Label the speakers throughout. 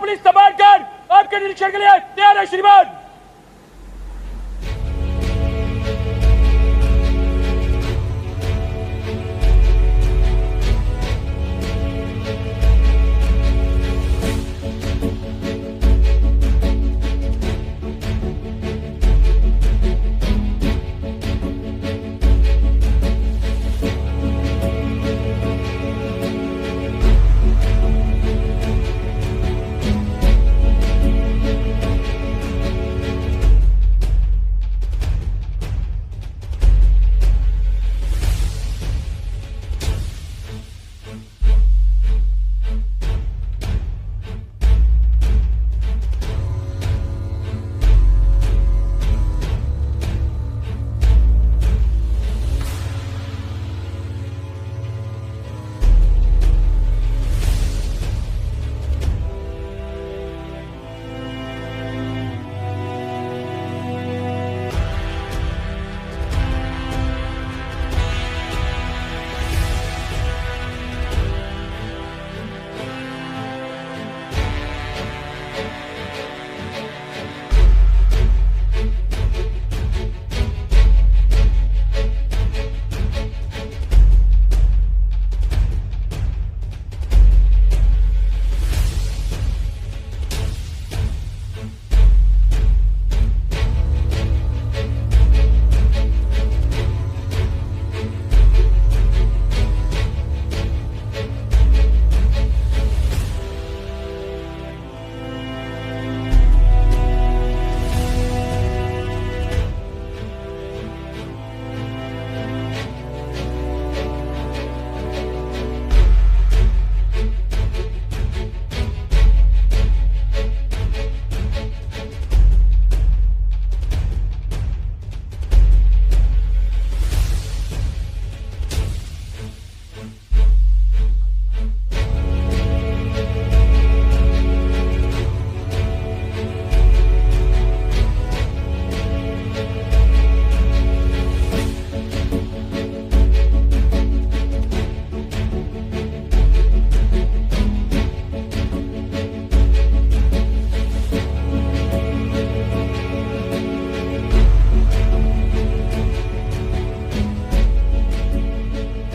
Speaker 1: Police संभाल कर आपके निरीक्षण के लिए तैयार है श्रीमान।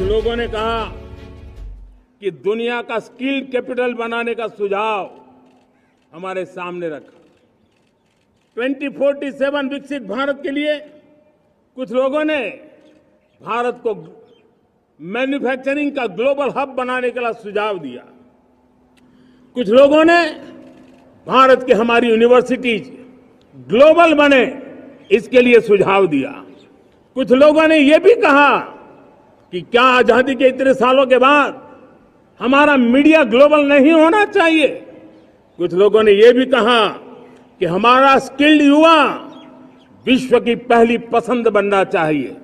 Speaker 2: लोगों ने कहा कि दुनिया का स्किल कैपिटल बनाने का सुझाव हमारे सामने रखा। 2047 विकसित भारत के लिए कुछ लोगों ने भारत को मैन्युफैक्चरिंग का ग्लोबल हब बनाने के लिए सुझाव दिया। कुछ लोगों ने भारत की हमारी यूनिवर्सिटीज ग्लोबल बने इसके लिए सुझाव दिया। कुछ लोगों ने यह भी कहा कि क्या आजादी के इतने सालों के बाद हमारा मीडिया ग्लोबल नहीं होना चाहिए। कुछ लोगों ने यह भी कहा कि हमारा स्किल्ड युवा विश्व की पहली पसंद बनना चाहिए।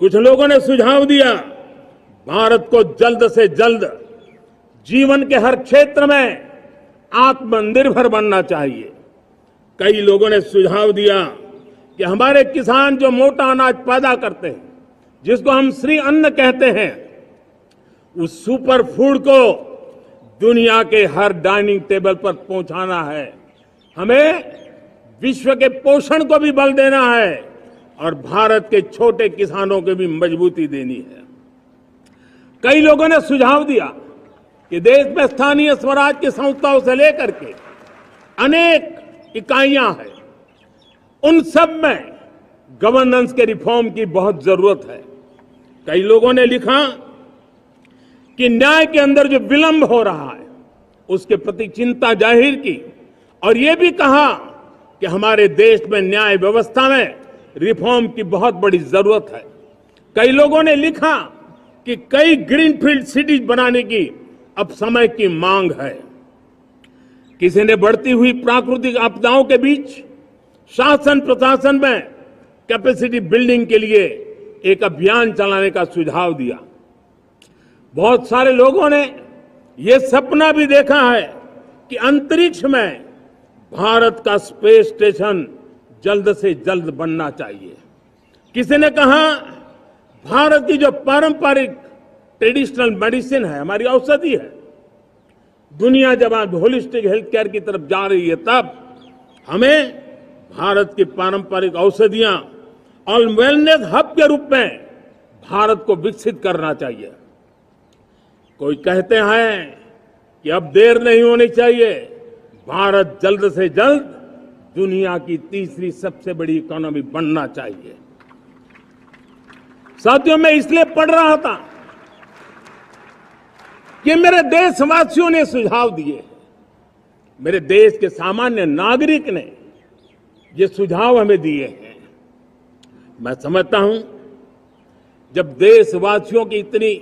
Speaker 2: कुछ लोगों ने सुझाव दिया भारत को जल्द से जल्द जीवन के हर क्षेत्र में आत्मनिर्भर बनना चाहिए। कई लोगों ने सुझाव दिया कि हमारे किसान जो मोटा अनाज पैदा करते हैं, जिसको हम श्री अन्न कहते हैं, उस सुपर फूड को दुनिया के हर डाइनिंग टेबल पर पहुंचाना है। हमें विश्व के पोषण को भी बल देना है और भारत के छोटे किसानों को भी मजबूती देनी है। कई लोगों ने सुझाव दिया कि देश में स्थानीय स्वराज की संस्थाओं से लेकर के अनेक इकाइयां हैं, उन सब में गवर्नेंस के रिफॉर्म की बहुत जरूरत है। कई लोगों ने लिखा कि न्याय के अंदर जो विलंब हो रहा है उसके प्रति चिंता जाहिर की और यह भी कहा कि हमारे देश में न्याय व्यवस्था में रिफॉर्म की बहुत बड़ी जरूरत है। कई लोगों ने लिखा कि कई ग्रीनफील्ड सिटीज बनाने की अब समय की मांग है। किसी ने बढ़ती हुई प्राकृतिक आपदाओं के बीच शासन प्रशासन में कैपेसिटी बिल्डिंग के लिए एक अभियान चलाने का सुझाव दिया। बहुत सारे लोगों ने यह सपना भी देखा है कि अंतरिक्ष में भारत का स्पेस स्टेशन जल्द से जल्द बनना चाहिए। किसी ने कहा भारत की जो पारंपरिक ट्रेडिशनल मेडिसिन है, हमारी औषधि है, दुनिया जब आज होलिस्टिक हेल्थ केयर की तरफ जा रही है, तब हमें भारत की पारंपरिक औषधियां और वेलनेस हब के रूप में भारत को विकसित करना चाहिए। कोई कहते हैं कि अब देर नहीं होनी चाहिए, भारत जल्द से जल्द दुनिया की तीसरी सबसे बड़ी इकोनॉमी बनना चाहिए। साथियों, मैं इसलिए पढ़ रहा था कि मेरे देशवासियों ने सुझाव दिए, मेरे देश के सामान्य नागरिक ने ये सुझाव हमें दिए हैं। मैं समझता हूं, जब देशवासियों की इतनी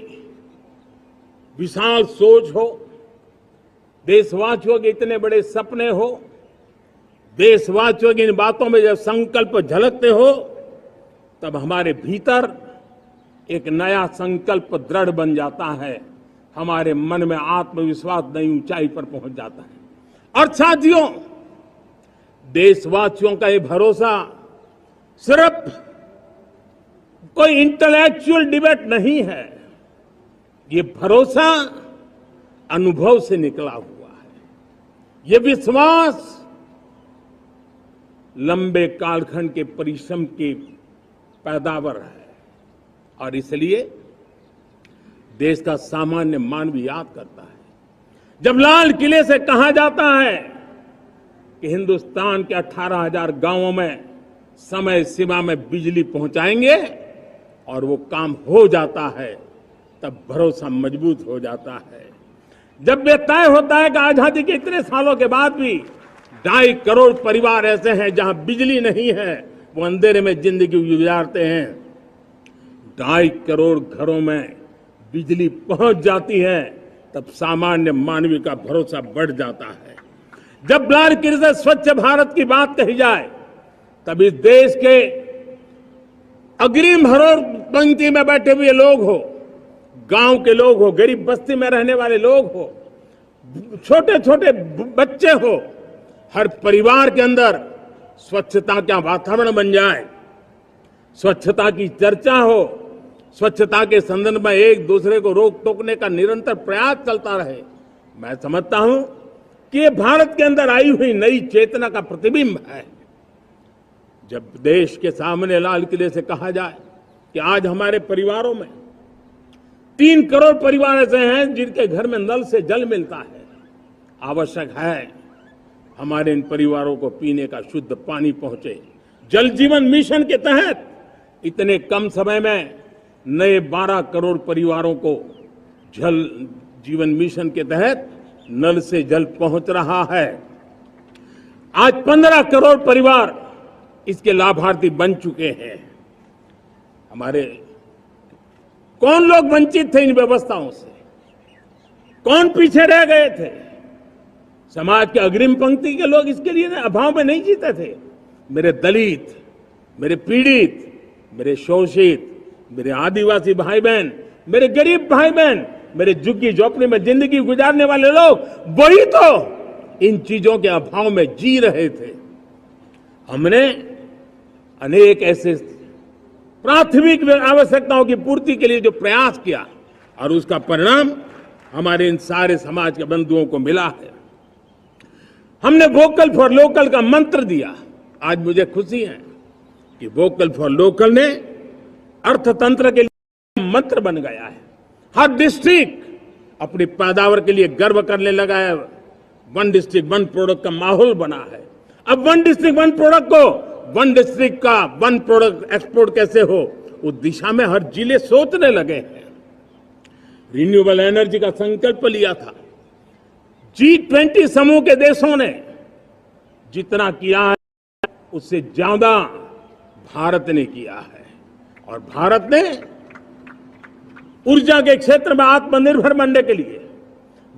Speaker 2: विशाल सोच हो, देशवासियों के इतने बड़े सपने हो, देशवासियों की इन बातों में जब संकल्प झलकते हो, तब हमारे भीतर एक नया संकल्प दृढ़ बन जाता है, हमारे मन में आत्मविश्वास नई ऊंचाई पर पहुंच जाता है। और साथियों, देशवासियों का ये भरोसा सिर्फ कोई इंटेलेक्चुअल डिबेट नहीं है, ये भरोसा अनुभव से निकला हुआ है। ये विश्वास लंबे कालखंड के परिश्रम की पैदावार है। और इसलिए देश का सामान्य मानव याद करता है, जब लाल किले से कहा जाता है कि हिंदुस्तान के 18,000 गांवों में समय सीमा में बिजली पहुंचाएंगे, और वो काम हो जाता है, तब भरोसा मजबूत हो जाता है। जब ये तय होता है कि आजादी के इतने सालों के बाद भी 2.5 करोड़ परिवार ऐसे हैं जहां बिजली नहीं है, वो अंधेरे में जिंदगी गुजारते हैं, 2.5 करोड़ घरों में बिजली पहुंच जाती है, तब सामान्य मानवीय का भरोसा बढ़ जाता है। जब लाल किले से स्वच्छ भारत की बात कही जाए, तब इस देश के अग्रिम हरोड़ पंक्ति में बैठे हुए लोग हो, गांव के लोग हो, गरीब बस्ती में रहने वाले लोग हो, छोटे छोटे बच्चे हो, हर परिवार के अंदर स्वच्छता का वातावरण बन जाए, स्वच्छता की चर्चा हो, स्वच्छता के संदर्भ में एक दूसरे को रोक टोकने का निरंतर प्रयास चलता रहे। मैं समझता हूं कि ये भारत के अंदर आई हुई नई चेतना का प्रतिबिंब है। जब देश के सामने लाल किले से कहा जाए कि आज हमारे परिवारों में 3 करोड़ परिवार ऐसे हैं जिनके घर में नल से जल मिलता है, आवश्यक है हमारे इन परिवारों को पीने का शुद्ध पानी पहुंचे। जल जीवन मिशन के तहत इतने कम समय में नए 12 करोड़ परिवारों को जल जीवन मिशन के तहत नल से जल पहुंच रहा है। आज 15 करोड़ परिवार इसके लाभार्थी बन चुके हैं। हमारे कौन लोग वंचित थे इन व्यवस्थाओं से, कौन पीछे रह गए थे? समाज के अग्रिम पंक्ति के लोग इसके लिए अभाव में नहीं जीते थे। मेरे दलित, मेरे पीड़ित, मेरे शोषित, मेरे आदिवासी भाई बहन, मेरे गरीब भाई बहन, मेरे झुग्गी झोपड़ी में जिंदगी गुजारने वाले लोग, वही तो इन चीजों के अभाव में जी रहे थे। हमने अनेक ऐसे प्राथमिक आवश्यकताओं की पूर्ति के लिए जो प्रयास किया, और उसका परिणाम हमारे इन सारे समाज के बंधुओं को मिला है। हमने वोकल फॉर लोकल का मंत्र दिया। आज मुझे खुशी है कि वोकल फॉर लोकल ने अर्थतंत्र के लिए मंत्र बन गया है। हर डिस्ट्रिक्ट अपनी पैदावार के लिए गर्व करने लगा है। 1 डिस्ट्रिक्ट 1 प्रोडक्ट का माहौल बना है। अब 1 डिस्ट्रिक्ट 1 प्रोडक्ट को 1 डिस्ट्रिक्ट का 1 प्रोडक्ट एक्सपोर्ट कैसे हो, उस दिशा में हर जिले सोचने लगे हैं। रिन्यूएबल एनर्जी का संकल्प लिया था। G20 समूह के देशों ने जितना किया है, उससे ज्यादा भारत ने किया है। और भारत ने ऊर्जा के क्षेत्र में आत्मनिर्भर बनने के लिए,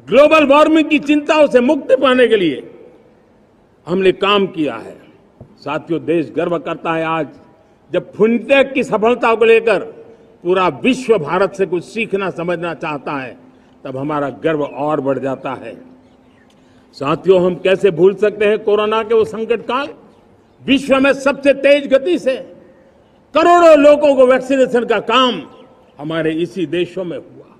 Speaker 2: ग्लोबल वार्मिंग की चिंताओं से मुक्ति पाने के लिए हमने काम किया है। साथियों, देश गर्व करता है आज जब फिनटेक की सफलता को लेकर पूरा विश्व भारत से कुछ सीखना समझना चाहता है, तब हमारा गर्व और बढ़ जाता है। साथियों, हम कैसे भूल सकते हैं कोरोना के वो संकट काल। विश्व में सबसे तेज गति से करोड़ों लोगों को वैक्सीनेशन का काम हमारे इसी देशों में हुआ।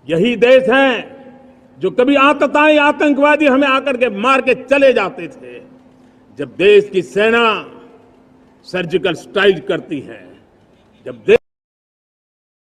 Speaker 2: यही देश हैं जो कभी आतताई आतंकवादी हमें आकर के मार के चले जाते थे, जब देश की सेना सर्जिकल स्ट्राइक करती है, जब